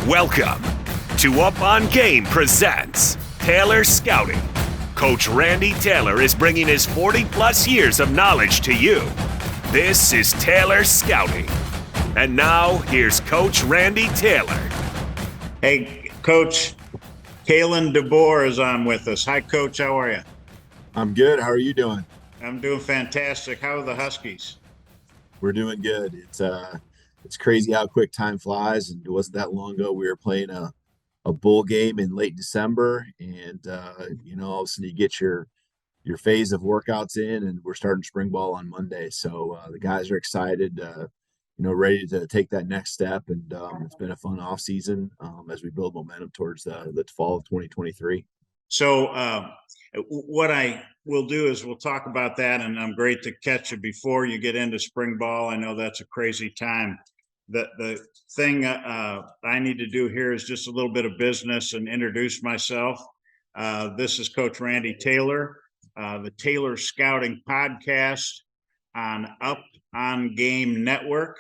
Welcome to Up on Game presents Taylor Scouting. Coach Randy Taylor is bringing his 40-plus years of knowledge to you. This is Taylor Scouting. And now, here's Coach Randy Taylor. Hey, Coach Kalen DeBoer is on with us. Hi, Coach. How are you? I'm good. How are you doing? I'm doing fantastic. How are the Huskies? We're doing good. It's crazy how quick time flies, and it wasn't that long ago we were playing a bowl game in late December, and all of a sudden you get your phase of workouts in, and we're starting spring ball on Monday. So the guys are excited, ready to take that next step, and it's been a fun off season as we build momentum towards the fall of 2023. So what I will do is we'll talk about that, and I'm great to catch you before you get into spring ball. I know that's a crazy time. The thing I need to do here is just a little bit of business and introduce myself. This is Coach Randy Taylor, the Taylor Scouting Podcast on Up on Game Network.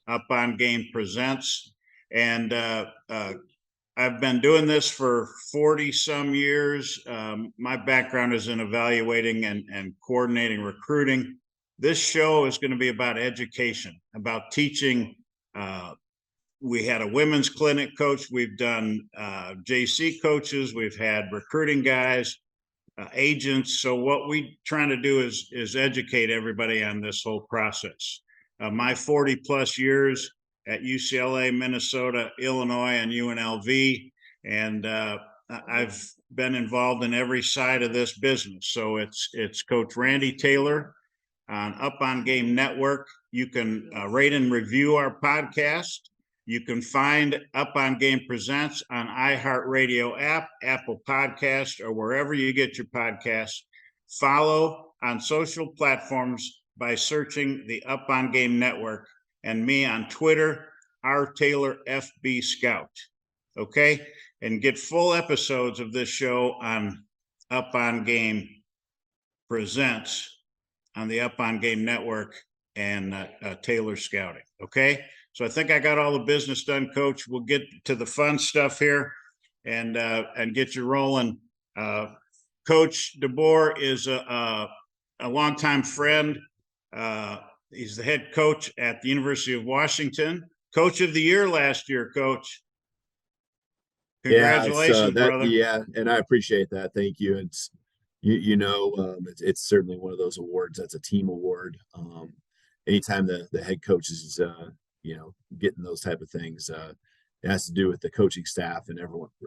Up on Game presents, and I've been doing this for 40 some years. My background is in evaluating and coordinating recruiting. This show is going to be about education, about teaching. We had a women's clinic coach. We've done JC coaches. We've had recruiting guys, agents. So what we're trying to do is educate everybody on this whole process. My 40 plus years at UCLA, Minnesota, Illinois, and UNLV. And I've been involved in every side of this business. So it's Coach Randy Taylor on Up on Game Network. You can rate and review our podcast. You can find Up on Game Presents on iHeartRadio app, Apple Podcast, or wherever you get your podcasts. Follow on social platforms by searching the Up on Game Network, and me on Twitter, rTaylorFB Scout. Okay? And get full episodes of this show on Up on Game Presents on the Up on Game Network and Taylor Scouting. Okay? So I think I got all the business done, Coach. We'll get to the fun stuff here and get you rolling. Coach DeBoer is a longtime friend. He's the head coach at the University of Washington. Coach of the year last year, Coach. Congratulations, brother. Yeah, and I appreciate that. Thank you. It's it's certainly one of those awards that's a team award. Anytime the head coach is getting those type of things, it has to do with the coaching staff and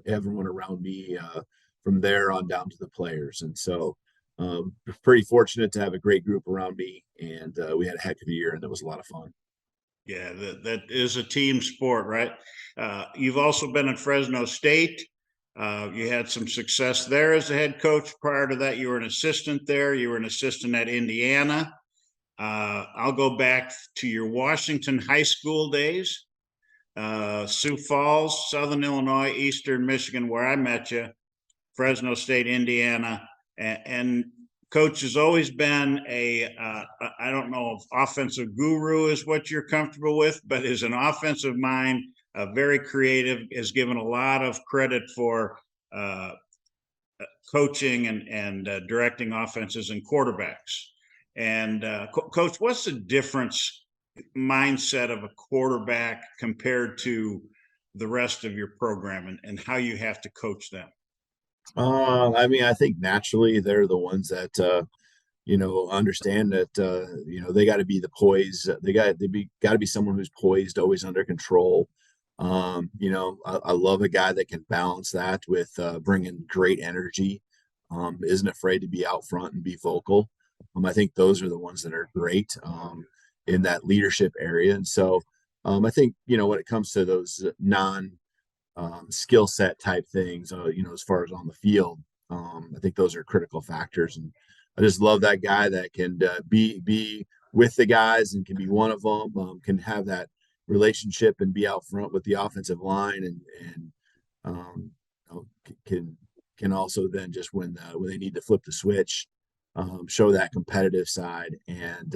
everyone around me, from there on down to the players. And so pretty fortunate to have a great group around me, and we had a heck of a year, and it was a lot of fun. Yeah, that is a team sport, right? You've also been at Fresno State. You had some success there as a head coach. Prior to that, you were an assistant there. You were an assistant at Indiana. I'll go back to your Washington high school days, Sioux Falls, Southern Illinois, Eastern Michigan, where I met you, Fresno State, Indiana, and Coach has always been I don't know if offensive guru is what you're comfortable with, but is an offensive mind, very creative, has given a lot of credit for coaching and directing offenses and quarterbacks. And Coach, what's the difference mindset of a quarterback compared to the rest of your program and how you have to coach them? I think naturally they're the ones that understand that they got to be the poise. They got to be someone who's poised, always under control. I love a guy that can balance that with bringing great energy. Isn't afraid to be out front and be vocal. I think those are the ones that are great in that leadership area. And so I think when it comes to those skill set type things, as far as on the field, I think those are critical factors. And I just love that guy that can be with the guys and can be one of them, can have that relationship and be out front with the offensive line, and can also then just when they need to flip the switch, show that competitive side, and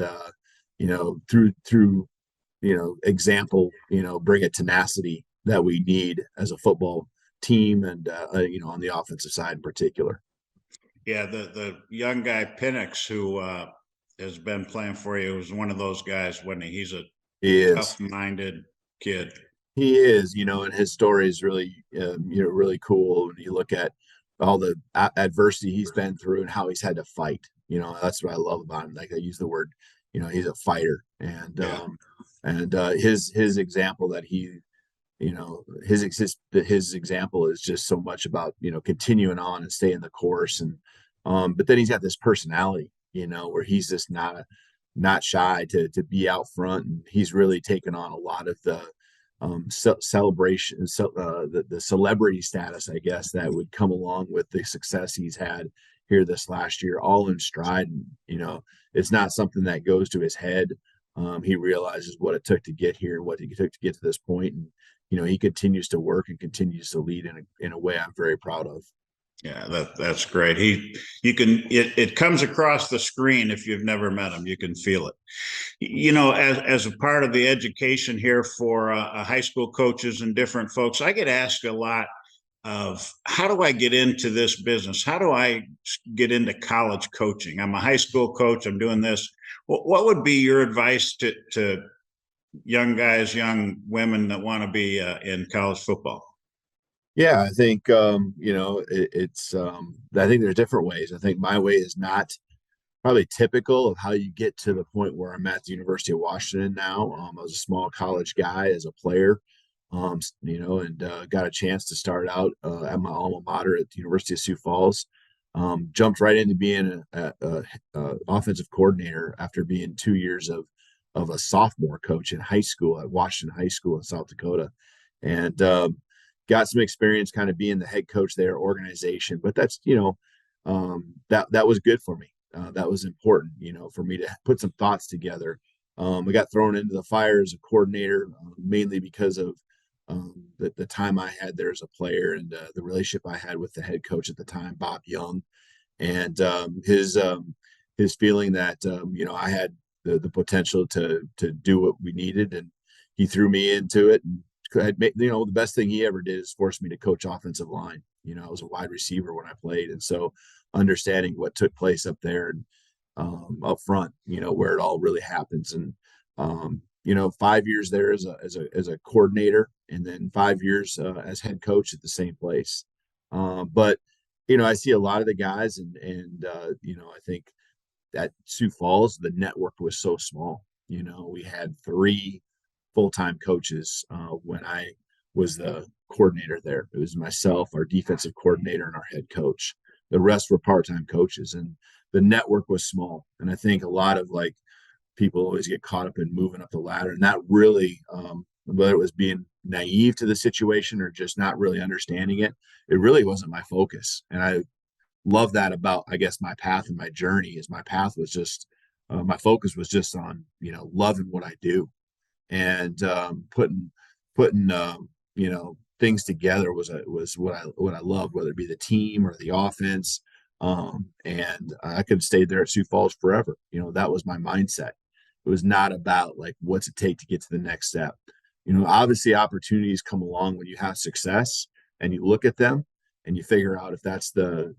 through example, bring a tenacity that we need as a football team, and on the offensive side in particular. Yeah, the young guy Penix, who has been playing for you, was one of those guys. When he's a He is. tough-minded kid. He is, and his story is really, really cool. When you look at all the adversity he's been through and how he's had to fight, that's what I love about him. Like I use the word, he's a fighter, and Yeah. His example that he, his example is just so much about continuing on and staying the course, and but then he's got this personality, where he's just not shy to be out front, and he's really taken on a lot of the celebration, the celebrity status, I guess, that would come along with the success he's had here this last year, all in stride. And it's not something that goes to his head. He realizes what it took to get here, what it took to get to this point, and he continues to work and continues to lead in a way I'm very proud of. Yeah, that's great. It comes across the screen. If you've never met him, you can feel it. As a part of the education here for high school coaches and different folks, I get asked a lot of how do I get into this business? How do I get into college coaching? I'm a high school coach. I'm doing this. What would be your advice to young guys, young women that want to be in college football? Yeah, I think it's I think there's different ways. I think my way is not probably typical of how you get to the point where I'm at the University of Washington now. I was a small college guy as a player, and got a chance to start out at my alma mater at the University of Sioux Falls. Jumped right into being a offensive coordinator after being 2 years of a sophomore coach in high school at Washington High School in South Dakota, and got some experience kind of being the head coach there, organization. But that's that was good for me. That was important, for me to put some thoughts together. I got thrown into the fire as a coordinator, mainly because of the time I had there as a player, and the relationship I had with the head coach at the time, Bob Young, and his feeling that I had the potential to do what we needed, and he threw me into it. And the best thing he ever did is force me to coach offensive line. I was a wide receiver when I played, and so understanding what took place up there and up front, where it all really happens. And 5 years there as a coordinator, and then 5 years as head coach at the same place. But I see a lot of the guys, and I think at Sioux Falls the network was so small. We had 3 full-time coaches when I was the coordinator there. It was myself, our defensive coordinator, and our head coach. The rest were part-time coaches, and the network was small. And I think a lot of people always get caught up in moving up the ladder, and that really, whether it was being naive to the situation or just not really understanding it, it really wasn't my focus. And I love that about, I guess, my path and my journey. Is my path was just my focus was just on loving what I do, and putting things together was what I loved, whether it be the team or the offense. And I could have stayed there at Sioux Falls forever. That was my mindset. It was not about what's it take to get to the next step. Obviously opportunities come along when you have success, and you look at them and you figure out if that's the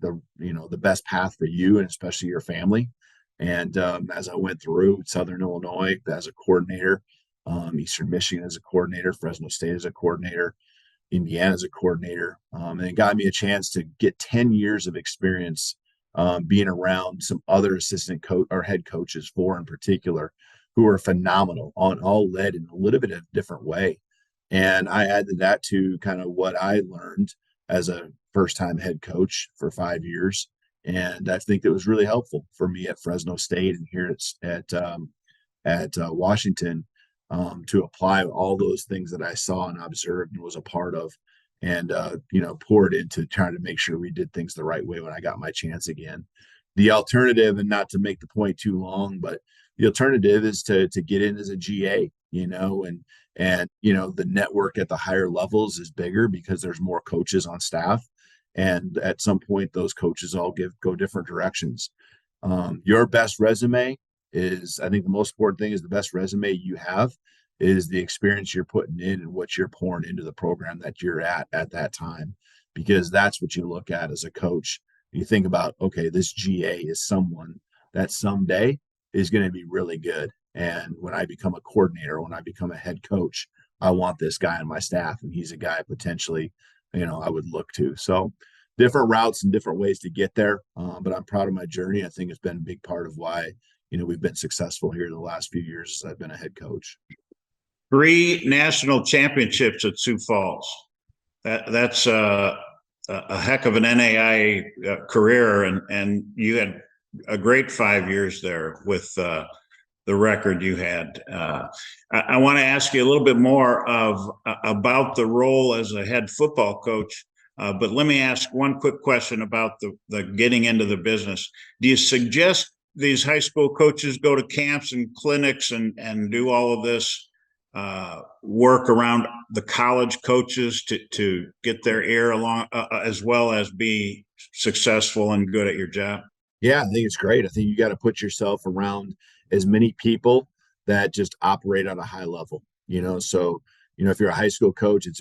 best path for you, and especially your family. And as I went through Southern Illinois as a coordinator, Eastern Michigan as a coordinator, Fresno State as a coordinator, Indiana as a coordinator, and it got me a chance to get 10 years of experience being around some other assistant coach or head coaches, 4 in particular, who were phenomenal, all led in a little bit of a different way. And I added that to kind of what I learned as a first-time head coach for 5 years. And I think that was really helpful for me at Fresno State and here at Washington, to apply all those things that I saw and observed and was a part of, and poured into trying to make sure we did things the right way when I got my chance again. The alternative, and not to make the point too long, but the alternative is to get in as a GA, and the network at the higher levels is bigger because there's more coaches on staff, and at some point those coaches all go different directions. Your best resume is, I think the most important thing is the best resume you have is the experience you're putting in and what you're pouring into the program that you're at that time, because that's what you look at as a coach. You think about, okay, this GA is someone that someday is going to be really good. And when I become a coordinator, when I become a head coach, I want this guy on my staff, and he's a guy potentially, I would look to. So different routes and different ways to get there. But I'm proud of my journey. I think it's been a big part of why, we've been successful here the last few years as I've been a head coach. 3 national championships at Sioux Falls. That's a heck of an NAIA career, and you had a great 5 years there with the record you had. I want to ask you a little bit more about the role as a head football coach, but let me ask one quick question about the getting into the business. Do you suggest these high school coaches go to camps and clinics and do all of this work around the college coaches to get their ear along, as well as be successful and good at your job? Yeah, I think it's great. I think you got to put yourself around as many people that just operate at a high level, so if you're a high school coach, it's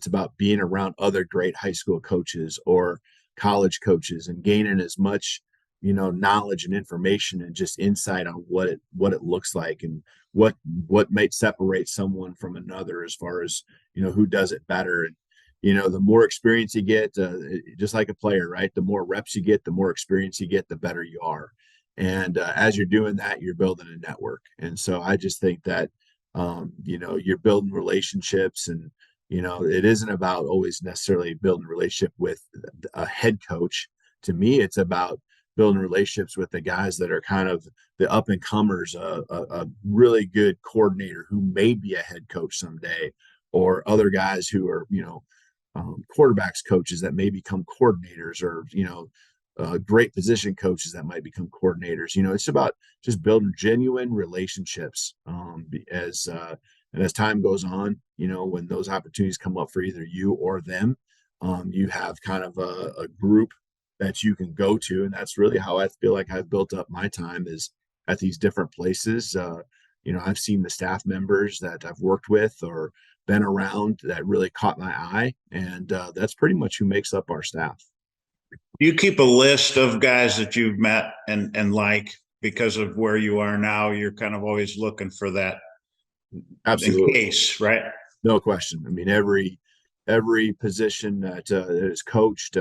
about being around other great high school coaches or college coaches and gaining as much knowledge and information and just insight on what it looks like and what might separate someone from another as far as who does it better. And the more experience you get, just like a player, right? The more reps you get, the more experience you get, the better you are. And as you're doing that, you're building a network. And so I just think that you're building relationships, and it isn't about always necessarily building a relationship with a head coach. To me, it's about building relationships with the guys that are kind of the up and comers, a really good coordinator who may be a head coach someday, or other guys who are, quarterbacks coaches that may become coordinators, or, great position coaches that might become coordinators. It's about just building genuine relationships. And as time goes on, when those opportunities come up for either you or them, you have kind of a group that you can go to. And that's really how I feel like I've built up my time, is at these different places. I've seen the staff members that I've worked with or been around that really caught my eye. And that's pretty much who makes up our staff. Do you keep a list of guys that you've met and like, because of where you are now, you're kind of always looking for that? Absolutely. Case, right? No question. I mean, every position that is coached,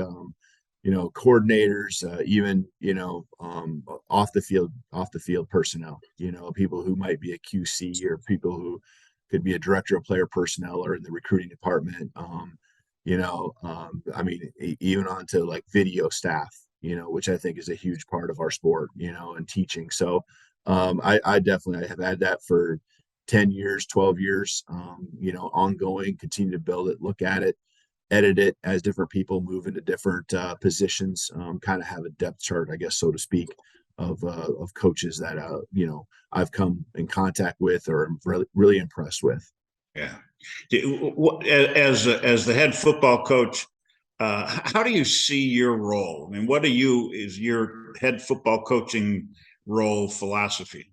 coordinators, even off the field personnel, people who might be a QC, or people who could be a director of player personnel or in the recruiting department. Even onto like video staff, which I think is a huge part of our sport, and teaching. So I definitely have had that for 10 years, 12 years, ongoing, continue to build it, look at it, edit it as different people move into different positions, kind of have a depth chart, I guess, so to speak, of coaches that, I've come in contact with or am really, really impressed with. Yeah. As the head football coach, how do you see your role? I mean, is your head football coaching role philosophy?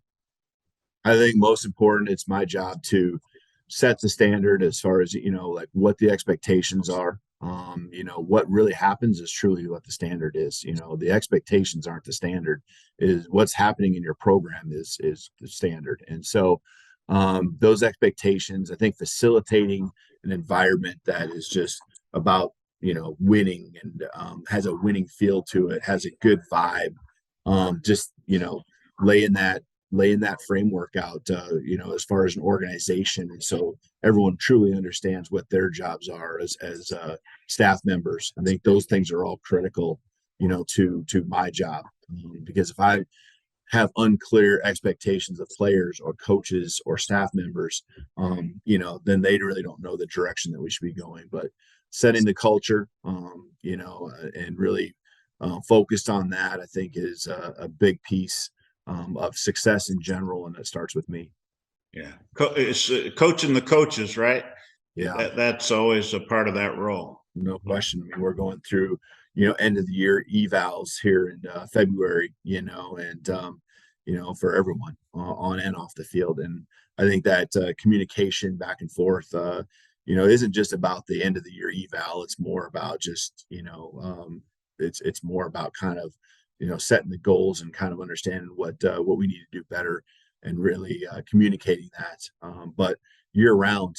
I think most important, it's my job to set the standard as far as, like what the expectations are. What really happens is truly what the standard is. The expectations aren't the standard, is what's happening in your program is the standard. And so those expectations, I think facilitating an environment that is just about, winning and has a winning feel to it, has a good vibe, just, laying that framework out, as far as an organization. And so everyone truly understands what their jobs are as staff members. I think those things are all critical, to my job. Because if I have unclear expectations of players or coaches or staff members, then they really don't know the direction that we should be going. But setting the culture, and really focused on that, I think is a big piece of success in general, and it starts with me. Yeah, it's coaching the coaches, right? Yeah, that's always a part of that role. no question. I mean, we're going through, end of the year evals here in February, and for everyone on and off the field. And I think that communication back and forth, isn't just about the end of the year eval. It's more about just, it's more about kind of, setting the goals and kind of understanding what we need to do better and really communicating that. But year round,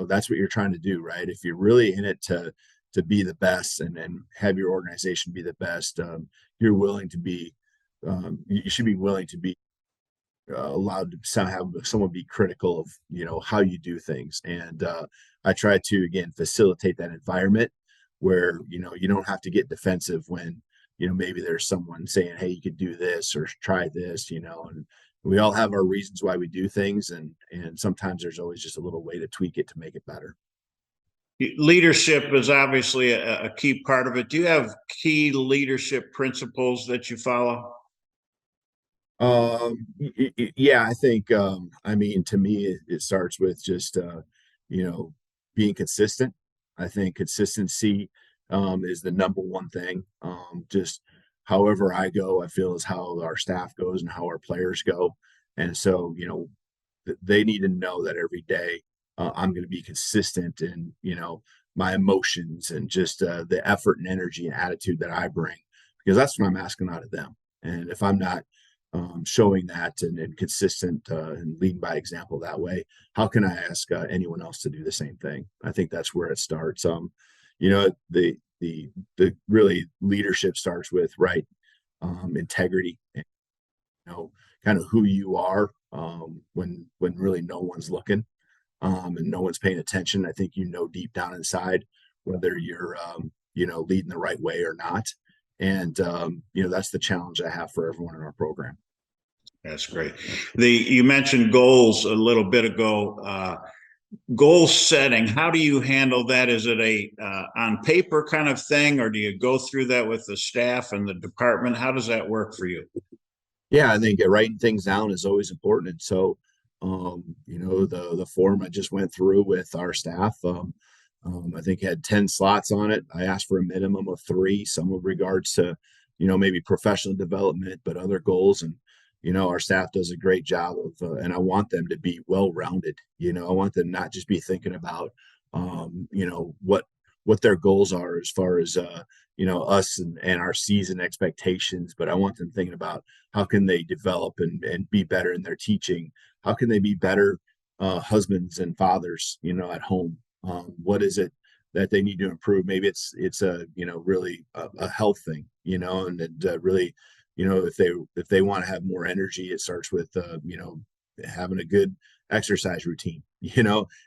that's what you're trying to do, right? If you're really in it to be the best and have your organization be the best, you're willing to be, you should be willing to be allowed to have someone be critical of how you do things. And I try to again facilitate that environment where you don't have to get defensive when maybe there's someone saying, hey, you could do this or try this, and we all have our reasons why we do things, and sometimes there's always just a little way to tweak it to make it better. Leadership is obviously a key part of it. Do you have key leadership principles that you follow? Yeah, I think, I mean, to me, it starts with just, being consistent. I think consistency, is the number one thing. Just however I go, I feel is how our staff goes and how our players go. And so, they need to know that every day, I'm going to be consistent in, my emotions and just, the effort and energy and attitude that I bring, because that's what I'm asking out of them. And if I'm not, showing that and consistent and leading by example that way, how can I ask anyone else to do the same thing? I think that's where it starts. The really leadership starts with right integrity, and, kind of who you are when really no one's looking, and no one's paying attention. I think deep down inside whether you're leading the right way or not. And that's the challenge I have for everyone in our program. That's great. You mentioned goals a little bit ago. Goal setting, how do you handle that? Is it a on paper kind of thing, or do you go through that with the staff and the department? How does that work for you? Yeah, I think writing things down is always important. And so, the form I just went through with our staff, I think had 10 slots on it. I asked for a minimum of 3, some with regards to, maybe professional development, but other goals. And, our staff does a great job of, and I want them to be well-rounded. I want them not just be thinking about, what their goals are as far as, us and our season expectations, but I want them thinking about how can they develop and be better in their teaching? How can they be better husbands and fathers, at home? What is it that they need to improve? Maybe it's a really a health thing, and really, if they want to have more energy, it starts with having a good exercise routine,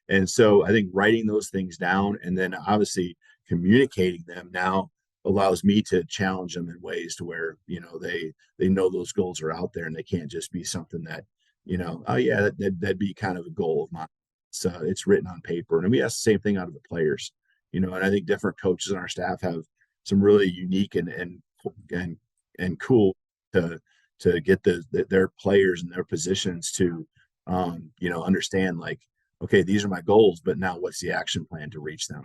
and so I think writing those things down and then obviously communicating them now allows me to challenge them in ways to where they know those goals are out there and they can't just be something that oh yeah, that'd be kind of a goal of mine. So it's written on paper, and we ask the same thing out of the players, and I think different coaches on our staff have some really unique and cool to get their players and their positions to understand, like, okay, these are my goals, but now what's the action plan to reach them?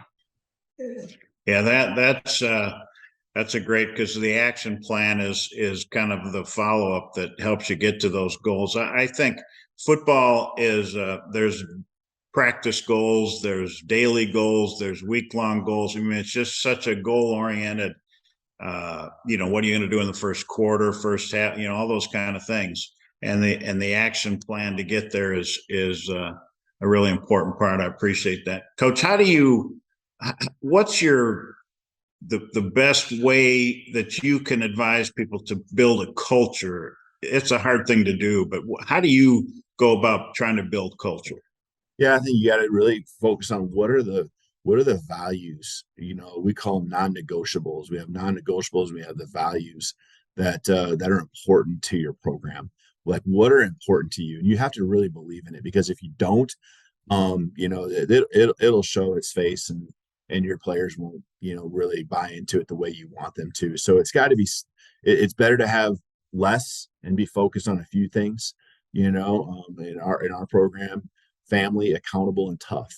Yeah, that's a great, because the action plan is kind of the follow-up that helps you get to those goals. I think football is there's practice goals, there's daily goals, there's week-long goals. I mean, it's just such a goal-oriented, what are you going to do in the first quarter, first half, all those kind of things. And the action plan to get there is a really important part. I appreciate that. Coach, what's the best way that you can advise people to build a culture? It's a hard thing to do, but how do you go about trying to build culture? Yeah, I think you got to really focus on what are the values. We call them non-negotiables. We have non-negotiables. We have the values that are important to your program. Like, what are important to you, and you have to really believe in it, because if you don't, it'll show its face, and your players won't really buy into it the way you want them to. So it's got to be. It's better to have less and be focused on a few things. In our program, family, accountable, and tough,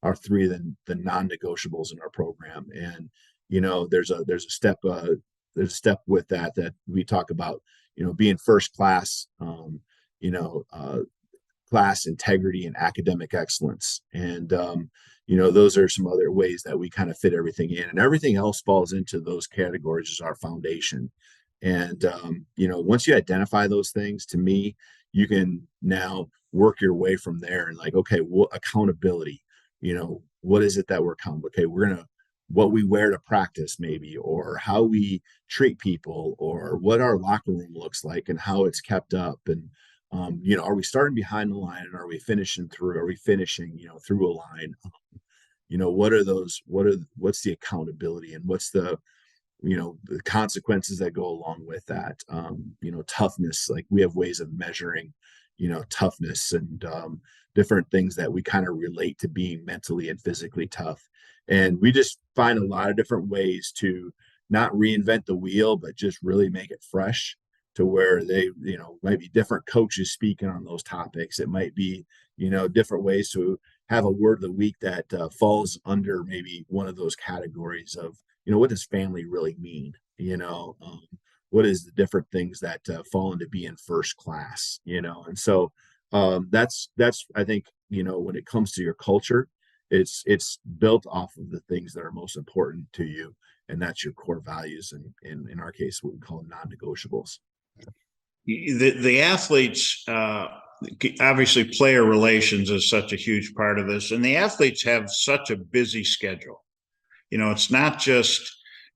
are 3 of the non-negotiables in our program. And, there's a step with that we talk about, being first class, class integrity and academic excellence. And, those are some other ways that we kind of fit everything in, and everything else falls into those categories as our foundation. And, once you identify those things, to me, you can now work your way from there and like, okay, what accountability, what is it that we're accountable? Okay, we're going to, what we wear to practice maybe, or how we treat people, or what our locker room looks like and how it's kept up. And, are we starting behind the line, and are we finishing through a line? What's the accountability, and what's the consequences that go along with that? Toughness, like we have ways of measuring, toughness, and different things that we kind of relate to being mentally and physically tough. And we just find a lot of different ways to not reinvent the wheel, but just really make it fresh, to where they, might be different coaches speaking on those topics. It might be, different ways to have a word of the week that falls under maybe one of those categories of, what does family really mean? What is the different things that fall into being first class, and so that's, I think, when it comes to your culture, it's built off of the things that are most important to you, and that's your core values, and in our case, what we call non-negotiables. The athletes, obviously player relations is such a huge part of this, and the athletes have such a busy schedule. It's not just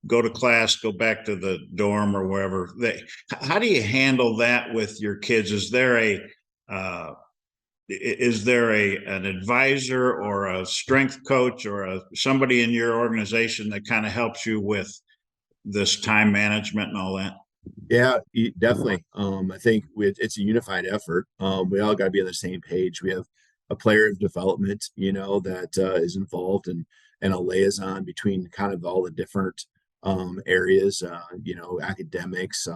go to class, go back to the dorm or wherever. How do you handle that with your kids? Is there an advisor or a strength coach or somebody in your organization that kind of helps you with this time management and all that? Yeah, definitely. I think it's a unified effort. We all got to be on the same page. We have a player of development, that is involved, and a liaison between kind of all the different areas, academics,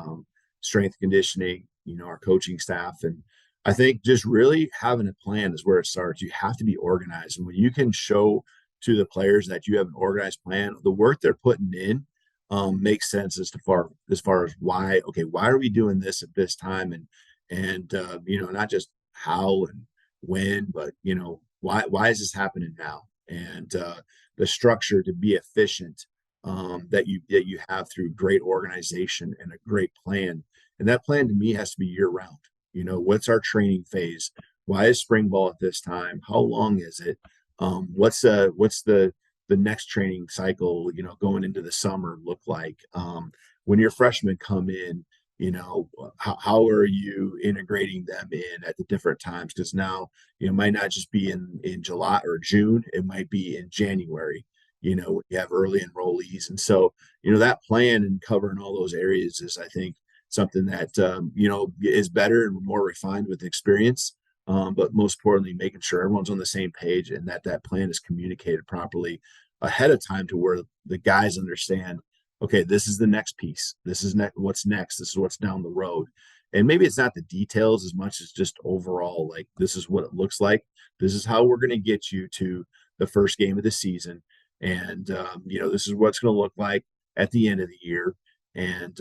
strength conditioning, our coaching staff. And I think just really having a plan is where it starts. You have to be organized. And when you can show to the players that you have an organized plan, the work they're putting in makes sense as far as why are we doing this at this time, and not just how and when, but why is this happening now, and the structure to be efficient, that you have through great organization and a great plan. And that plan to me has to be year round. What's our training phase? Why is spring ball at this time? How long is it? What's the next training cycle, going into the summer look like? When your freshmen come in, how are you integrating them in at the different times? Because now, it might not just be in July or June, it might be in January, you have early enrollees. And so, that plan and covering all those areas is, I think, something that, is better and more refined with experience. But most importantly, making sure everyone's on the same page, and that plan is communicated properly ahead of time, to where the guys understand, okay, this is the next piece. This is what's next. This is what's down the road. And maybe it's not the details as much as just overall, like, this is what it looks like. This is how we're going to get you to the first game of the season. And, this is what's going to look like at the end of the year. And,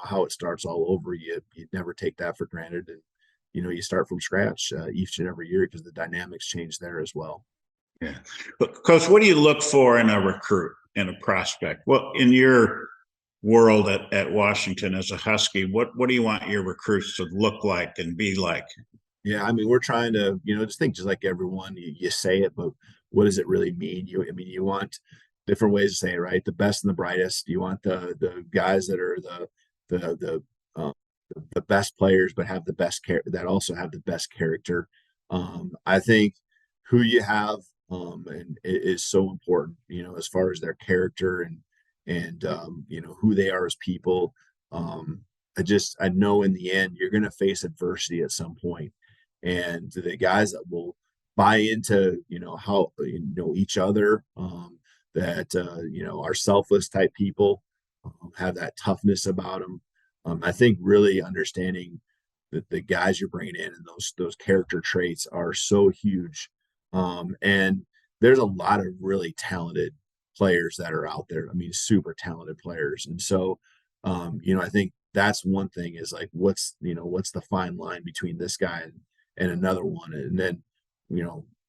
how it starts all over. You never take that for granted. And, you start from scratch each and every year, because the dynamics change there as well. Yeah. But Coach, what do you look for in a recruit and a prospect? Well, in your world at Washington as a Husky, what do you want your recruits to look like and be like? Yeah, I mean, we're trying to, just think just like everyone, you say it, but what does it really mean? You want different ways to say it, right? The best and the brightest. You want the guys that are the best players, but have the best that also have the best character. I think who you have, and it is so important, as far as their character and who they are as people. I know in the end you're going to face adversity at some point, and the guys that will buy into how each other, that are selfless type people, have that toughness about them. I think really understanding that the guys you're bringing in, and those character traits are so huge. And there's a lot of really talented players that are out there. I mean, super talented players. And so, I think that's one thing, is like, what's the fine line between this guy and another one, and then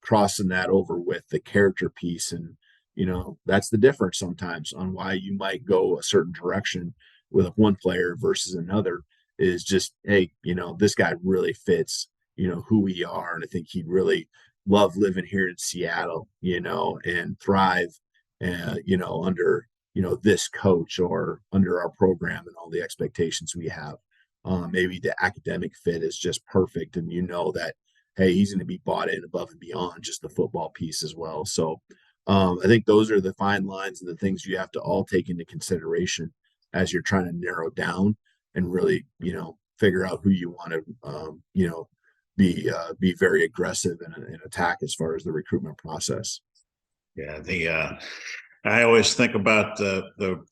crossing that over with the character piece. And that's the difference sometimes on why you might go a certain direction with one player versus another, is just, hey, this guy really fits who we are, and I think he'd really love living here in Seattle, and thrive under this coach or under our program and all the expectations we have. Maybe the academic fit is just perfect, and that, hey, he's going to be bought in above and beyond just the football piece as well. So I think those are the fine lines and the things you have to all take into consideration as you're trying to narrow down and really, figure out who you want to, be very aggressive and attack as far as the recruitment process. Yeah, I always think about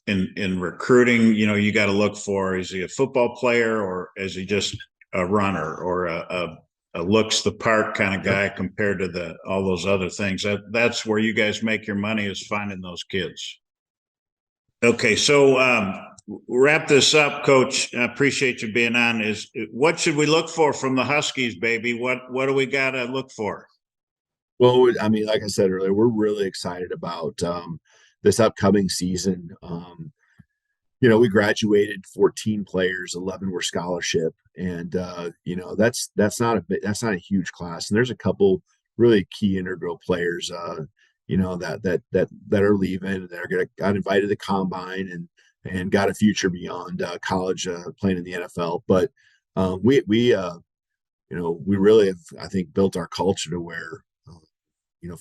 in recruiting, you got to look for, is he a football player or is he just a runner or a looks the part kind of guy compared to all those other things. That's where you guys make your money, is finding those kids. Okay, so wrap this up, Coach. I appreciate you being on. What should we look for from the Huskies, baby? What do we got to look for? Well, I mean, like I said earlier, we're really excited about this upcoming season. We graduated 14 players, 11 were scholarship, and that's not a huge class. And there's a couple really key integral players, that are leaving, that got invited to the combine and got a future beyond college, playing in the NFL. But we really have, I think, built our culture to where,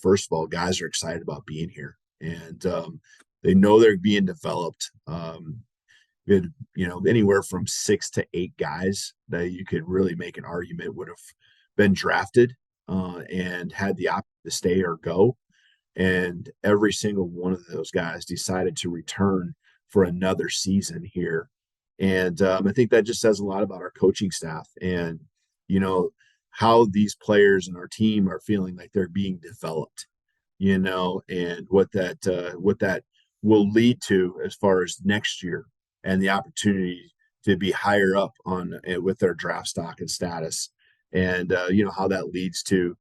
first of all, guys are excited about being here, and they know they're being developed. We had, anywhere from 6 to 8 guys that you could really make an argument would have been drafted and had the option to stay or go. And every single one of those guys decided to return for another season here. And I think that just says a lot about our coaching staff and, how these players in our team are feeling like they're being developed, and what that will lead to as far as next year and the opportunity to be higher up on with their draft stock and status, and how that leads to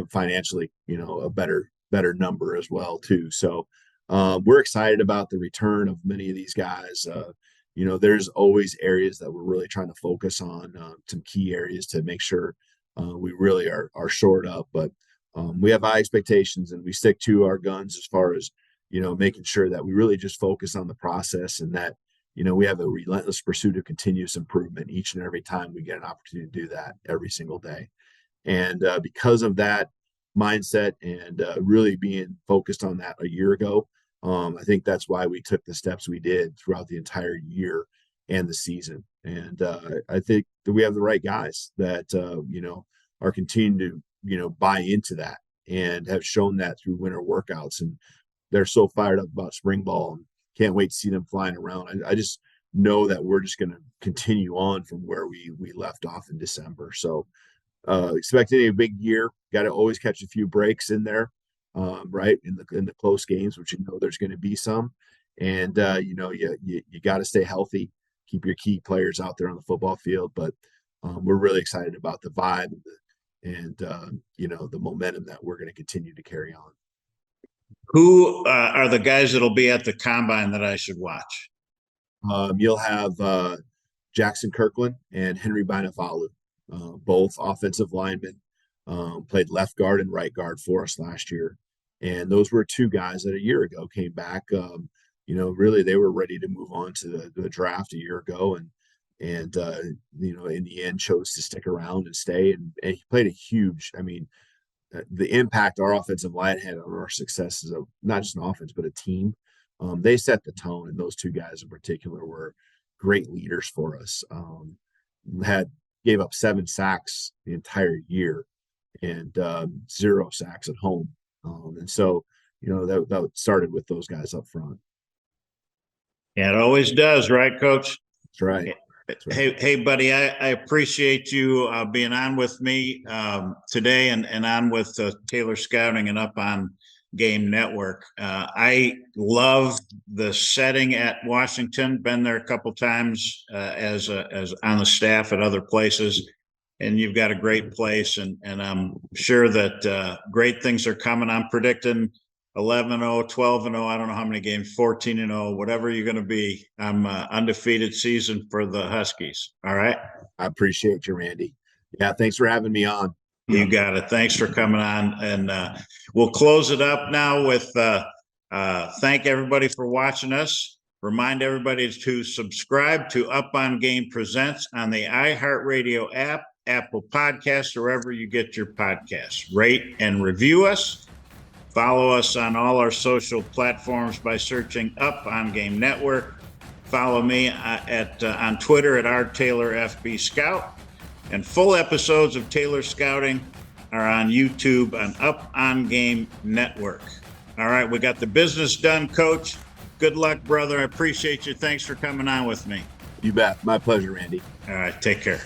financially a better number as well too. So we're excited about the return of many of these guys. There's always areas that we're really trying to focus on, some key areas to make sure we really are shored up, but we have high expectations and we stick to our guns as far as making sure that we really just focus on the process, and that we have a relentless pursuit of continuous improvement each and every time we get an opportunity to do that every single day. And because of that mindset and really being focused on that a year ago, I think that's why we took the steps we did throughout the entire year and the season. And I think that we have the right guys that are continuing to buy into that and have shown that through winter workouts, and they're so fired up about spring ball and can't wait to see them flying around. I just know that we're just going to continue on from where we left off in December. So expecting a big year. Got to always catch a few breaks in there, right, in the close games, which there's going to be some, and you got to stay healthy, keep your key players out there on the football field. But we're really excited about the vibe and the momentum that we're going to continue to carry on. Who are the guys that'll be at the combine that I should watch? You'll have Jackson Kirkland and Henry Bainafalu, both offensive linemen, played left guard and right guard for us last year. And those were two guys that a year ago came back. Really they were ready to move on to the draft a year ago, and in the end chose to stick around and stay. And he played a huge, the impact our offensive line had on our success as not just an offense, but a team. They set the tone, and those two guys in particular were great leaders for us. Gave up 7 sacks the entire year and 0 sacks at home. And so, that started with those guys up front. Yeah, it always does, right, Coach? That's right. Hey, buddy, I appreciate you being on with me today and on with Taylor Scouting and Up on Game Network. I love the setting at Washington. Been there a couple times as on the staff at other places. and you've got a great place, and I'm sure that great things are coming. I'm predicting 11-0, 12-0. I don't know how many games, 14-0, whatever you're going to be. I'm undefeated season for the Huskies. All right. I appreciate you, Randy. Yeah, thanks for having me on. You got it. Thanks for coming on. And we'll close it up now with thank everybody for watching us. Remind everybody to subscribe to Up on Game Presents on the iHeartRadio app, Apple Podcasts, wherever you get your podcasts. Rate and review us. Follow us on all our social platforms by searching Up on Game Network. Follow me on Twitter at @RTaylorFBScout. And full episodes of Taylor Scouting are on YouTube on Up on Game Network. All right, we got the business done, Coach. Good luck, brother. I appreciate you. Thanks for coming on with me. You bet. My pleasure, Randy. All right, take care.